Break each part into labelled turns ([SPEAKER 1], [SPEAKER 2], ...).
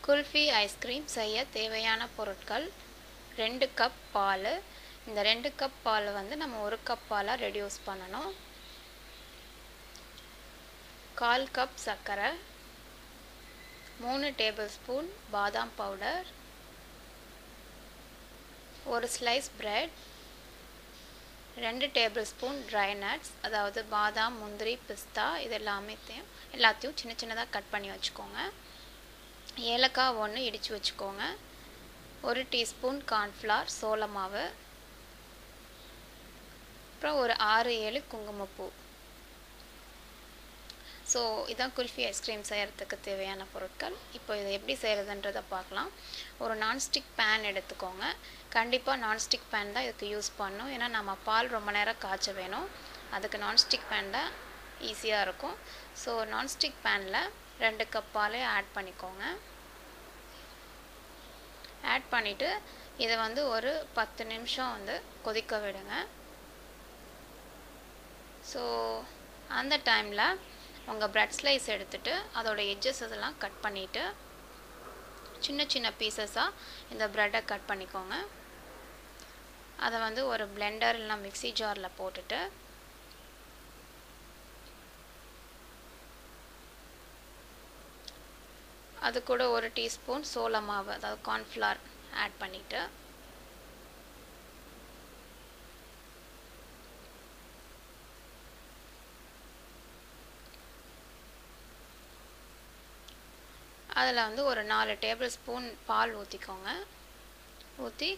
[SPEAKER 1] Kulfi ice cream செய்ய தேவையான பொருட்கள் 2 கப் பால். இந்த 2 கப் பால் வந்து நம்ம 1 கப் பாலாக ரெடியூஸ் பண்ணணும். 1/4 கப் சர்க்கரை, 3 டேபிள் ஸ்பூன் பாதாம் powder, 1 slice bread, 2 table spoon dry nuts, அதாவது பாதாம், முந்திரி, பிஸ்தா இது எல்லாத்தையும் சின்ன சின்னதாக கட் பண்ணி வச்சுக்கோங்க. ஏலக்காய் 1 இடித்து வச்சுக்கோங்க. 1 டீஸ்பூன் கார்ன்ஃப்ளவர் சோள மாவு, அப்புறம் ஒரு 6-7 குங்குமப்பூ. ஸோ இதான் குல்ஃபி ஐஸ்கிரீம் செய்கிறதுக்கு தேவையான பொருட்கள். இப்போ இதை எப்படி செய்கிறதுன்றதை பார்க்கலாம். ஒரு நான்ஸ்டிக் பேன் எடுத்துக்கோங்க. கண்டிப்பாக நான்ஸ்டிக் பேன் தான் இதுக்கு யூஸ் பண்ணணும். ஏன்னா நம்ம பால் ரொம்ப நேரம் காய்ச்ச வேணும். அதுக்கு நான்ஸ்டிக் பேன் தான் ஈஸியாக இருக்கும். ஸோ நான்ஸ்டிக் பேனில் 2 கப் பாலே ஆட் பண்ணிக்கோங்க. ஆட் பண்ணிவிட்டு இதை வந்து ஒரு 10 நிமிஷம் வந்து கொதிக்க விடுங்க. ஸோ அந்த டைமில் உங்கள் பிரெட் ஸ்லைஸ் எடுத்துகிட்டு அதோட எட்ஜஸ் இதெல்லாம் கட் பண்ணிவிட்டு சின்ன சின்ன பீசஸாக இந்த ப்ரெட்டை கட் பண்ணிக்கோங்க. அதை வந்து ஒரு பிளெண்டர் இல்லைனா மிக்ஸி ஜாரில் போட்டுட்டு அது கூட 1 டீஸ்பூன் சோள மாவு, அதாவது கார்ன்ஃப்ளவர் ஆட் பண்ணிவிட்டு அதில் வந்து ஒரு 4 டேபிள் ஸ்பூன் பால் ஊற்றிக்கோங்க. ஊற்றி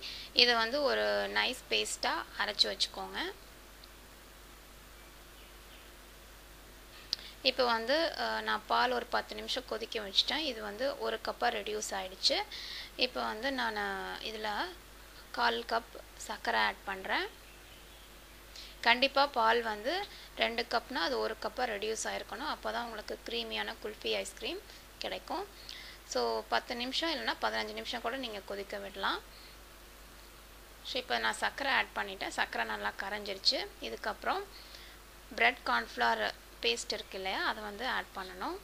[SPEAKER 1] இதை வந்து ஒரு நைஸ் பேஸ்ட்டாக அரைச்சி வச்சுக்கோங்க. இப்போ வந்து நான் பால் ஒரு 10 நிமிஷம் கொதிக்க வச்சிட்டேன். இது வந்து 1 கப்பாக ரெடியூஸ் ஆகிடுச்சு. இப்போ வந்து நான் இதில் 1/4 கப் சர்க்கரை ஆட் பண்ணுறேன். கண்டிப்பாக பால் வந்து 2 கப்னால் அது 1 கப்பாக ரெடியூஸ் ஆகிருக்கணும். அப்போ தான் உங்களுக்கு க்ரீமியான குல்ஃபி ஐஸ்கிரீம் கிடைக்கும். ஸோ 10 நிமிஷம் இல்லைனா 15 நிமிஷம் கூட நீங்கள் கொதிக்க விடலாம். ஸோ இப்போ நான் சர்க்கரை ஆட் பண்ணிவிட்டேன். சர்க்கரை நல்லா கரைஞ்சிருச்சு. இதுக்கப்புறம் பிரெட் கார்ன்ஃப்ளவர் பேஸ்ட் இருக்கு இல்லையா, அதை வந்து ஆட் பண்ணணும்.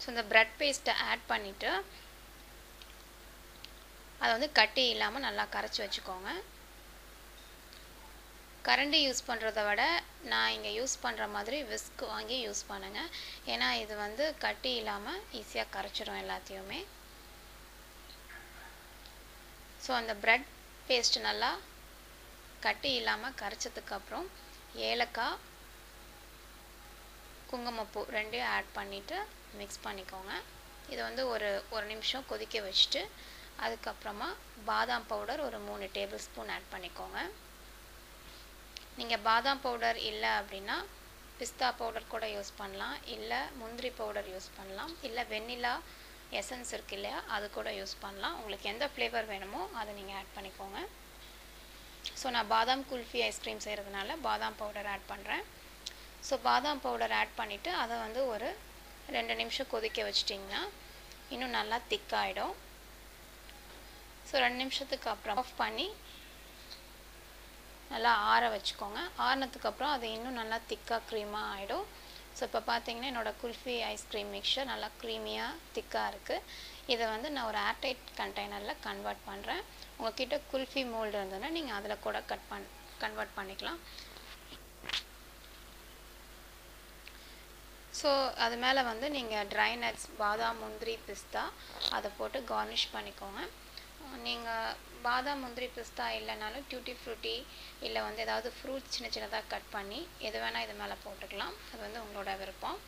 [SPEAKER 1] ஸோ இந்த பிரெட் பேஸ்ட்டை ஆட் பண்ணிவிட்டு அதை வந்து கட்டி இல்லாமல் நல்லா கரைச்சி வச்சுக்கோங்க. கரண்டி யூஸ் பண்ணுறத விட நான் இங்கே யூஸ் பண்ணுற மாதிரி விஸ்க் வாங்கி யூஸ் பண்ணுங்கள். ஏன்னா இது வந்து கட்டி இல்லாமல் ஈஸியாக கரைச்சிடும் எல்லாத்தையுமே. ஸோ அந்த பிரெட் பேஸ்ட் நல்லா கட்டி இல்லாமல் கரைச்சதுக்கப்புறம் ஏலக்காய், குங்குமப்பூ 2 ஆட் பண்ணிவிட்டு மிக்ஸ் பண்ணிக்கோங்க. இதை வந்து ஒரு நிமிஷம் கொதிக்க வச்சுட்டு அதுக்கப்புறமா பாதாம் பவுடர் ஒரு 3 டேபிள் ஸ்பூன் ஆட் பண்ணிக்கோங்க. நீங்கள் பாதாம் பவுடர் இல்லை அப்படின்னா பிஸ்தா பவுடர் கூட யூஸ் பண்ணலாம், இல்லை முந்திரி பவுடர் யூஸ் பண்ணலாம், இல்லை வெண்ணிலா எசன்ஸ் இருக்கு இல்லையா, அது கூட யூஸ் பண்ணலாம். உங்களுக்கு எந்த ஃப்ளேவர் வேணுமோ அதை நீங்கள் ஆட் பண்ணிக்கோங்க. ஸோ நான் பாதாம் குல்ஃபி ஐஸ்கிரீம் செய்கிறதுனால பாதாம் பவுடர் ஆட் பண்ணுறேன். ஸோ பாதாம் பவுடர் ஆட் பண்ணிவிட்டு அதை வந்து ஒரு 2 நிமிஷம் கொதிக்க வச்சிட்டிங்கன்னா இன்னும் நல்லா திக்காகிடும். ஸோ 2 நிமிஷத்துக்கு அப்புறம் ஆஃப் பண்ணி நல்லா ஆற வச்சுக்கோங்க. ஆறினதுக்கப்புறம் அது இன்னும் நல்லா திக்காக க்ரீமாக ஆகிடும். ஸோ இப்போ பார்த்தீங்கன்னா என்னோடய குல்ஃபி ஐஸ்கிரீம் மிக்சர் நல்லா க்ரீமியாக திக்காக இருக்குது. இதை வந்து நான் ஒரு ஏர்டைட் கண்டெய்னரில் கன்வெர்ட் பண்ணுறேன். உங்கள்கிட்ட குல்ஃபி மோல்டு இருந்ததுன்னா நீங்கள் அதில் கூட கன்வெர்ட் பண்ணிக்கலாம். ஸோ அது மேலே வந்து நீங்கள் ட்ரை நட்ஸ், பாதாம், முந்திரி, பிஸ்தா அதை போட்டு கார்னிஷ் பண்ணிக்கோங்க. நீங்கள் பாதாம், முந்திரி, பிஸ்தா இல்லைனாலும் டியூட்டி ஃப்ரூட்டி இல்லை வந்து ஏதாவது ஃப்ரூட்ஸ் சின்ன சின்னதாக கட் பண்ணி எது வேணால் இது மேலே போட்டுக்கலாம். அது வந்து உங்களோட விருப்பம்.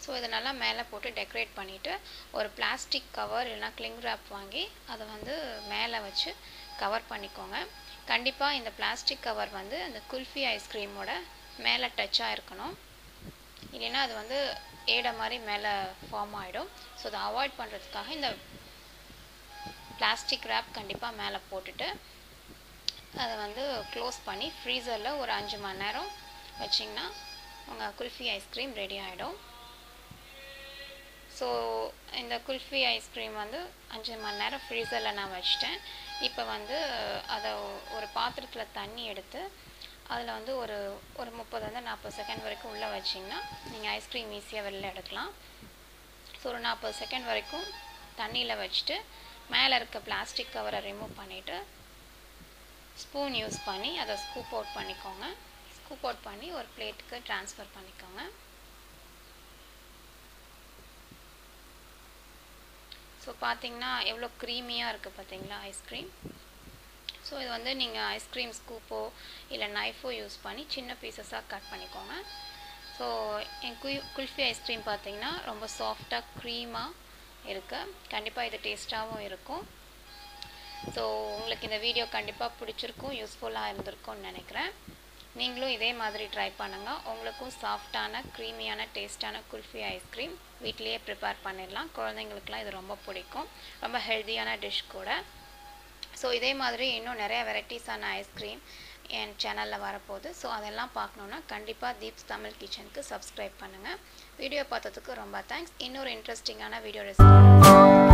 [SPEAKER 1] ஸோ இதை நல்லா மேலே போட்டு டெக்கரேட் பண்ணிவிட்டு ஒரு பிளாஸ்டிக் கவர் இல்லைனா கிளிங் ரேப் வாங்கி அதை வந்து மேலே வச்சு கவர் பண்ணிக்கோங்க. கண்டிப்பாக இந்த பிளாஸ்டிக் கவர் வந்து அந்த குல்ஃபி ஐஸ்கிரீமோட மேலே டச்சாக இருக்கணும். இல்லைன்னா அது வந்து ஏடை மாதிரி மேலே ஃபார்ம் ஆகிடும். ஸோ அதை அவாய்ட் பண்ணுறதுக்காக இந்த பிளாஸ்டிக் ரேப் கண்டிப்பாக மேலே போட்டுட்டு அதை வந்து க்ளோஸ் பண்ணி ஃப்ரீசரில் ஒரு 5 மணி நேரம் வச்சிங்கன்னா உங்கள் குல்ஃபி ஐஸ்கிரீம் ரெடி ஆகிடும். ஸோ இந்த குல்ஃபி ஐஸ்கிரீம் வந்து 5 மணி நேரம் ஃப்ரீசரில் நான் வச்சிட்டேன். இப்போ வந்து அதை ஒரு பாத்திரத்தில் தண்ணி எடுத்து அதில் வந்து ஒரு 30-40 செகண்ட் வரைக்கும் உள்ளே வச்சிங்கன்னா நீங்கள் ஐஸ்கிரீம் ஈஸியாக வெளில எடுக்கலாம். ஸோ ஒரு 40 செகண்ட் வரைக்கும் தண்ணியில் வச்சுட்டு மேலே இருக்க பிளாஸ்டிக் கவரை ரிமூவ் பண்ணிவிட்டு ஸ்பூன் யூஸ் பண்ணி அதை ஸ்கூப் அவுட் பண்ணிக்கோங்க. ஸ்கூப் அவுட் பண்ணி ஒரு பிளேட்டுக்கு ட்ரான்ஸ்ஃபர் பண்ணிக்கோங்க. ஸோ பார்த்தீங்கன்னா எவ்வளோ க்ரீமியாக இருக்குது பார்த்தீங்களா ஐஸ்கிரீம். ஸோ இது வந்து நீங்கள் ஐஸ்கிரீம் ஸ்கூப்போ இல்லை நைஃபோ யூஸ் பண்ணி சின்ன பீசஸாக கட் பண்ணிக்கோங்க. ஸோ என் குல்ஃபி ஐஸ்கிரீம் பார்த்தீங்கன்னா ரொம்ப சாஃப்டாக க்ரீமாக இருக்குது. கண்டிப்பாக இது டேஸ்ட்டாகவும் இருக்கும். ஸோ உங்களுக்கு இந்த வீடியோ கண்டிப்பாக பிடிச்சிருக்கும், யூஸ்ஃபுல்லாக இருந்திருக்கும்னு நினைக்கிறேன். நீங்களும் இதே மாதிரி ட்ரை பண்ணுங்கள். உங்களுக்கும் சாஃப்டான க்ரீமியான டேஸ்ட்டான குல்ஃபி ஐஸ்கிரீம் வீட்டிலேயே ப்ரிப்பேர் பண்ணிடலாம். குழந்தைங்களுக்குலாம் இது ரொம்ப பிடிக்கும். ரொம்ப ஹெல்த்தியான டிஷ் கூட. ஸோ இதே மாதிரி இன்னும் நிறைய வெரைட்டிஸான ஐஸ்கிரீம் என் சேனலில் வரப்போகுது. ஸோ அதெல்லாம் பார்க்கணுன்னா கண்டிப்பாக தீப்ஸ் தமிழ் கிச்சனுக்கு சப்ஸ்கிரைப் பண்ணுங்கள். வீடியோ பார்த்ததுக்கு ரொம்ப தேங்க்ஸ். இன்னொரு இன்ட்ரெஸ்டிங்கான வீடியோ ரெசிபி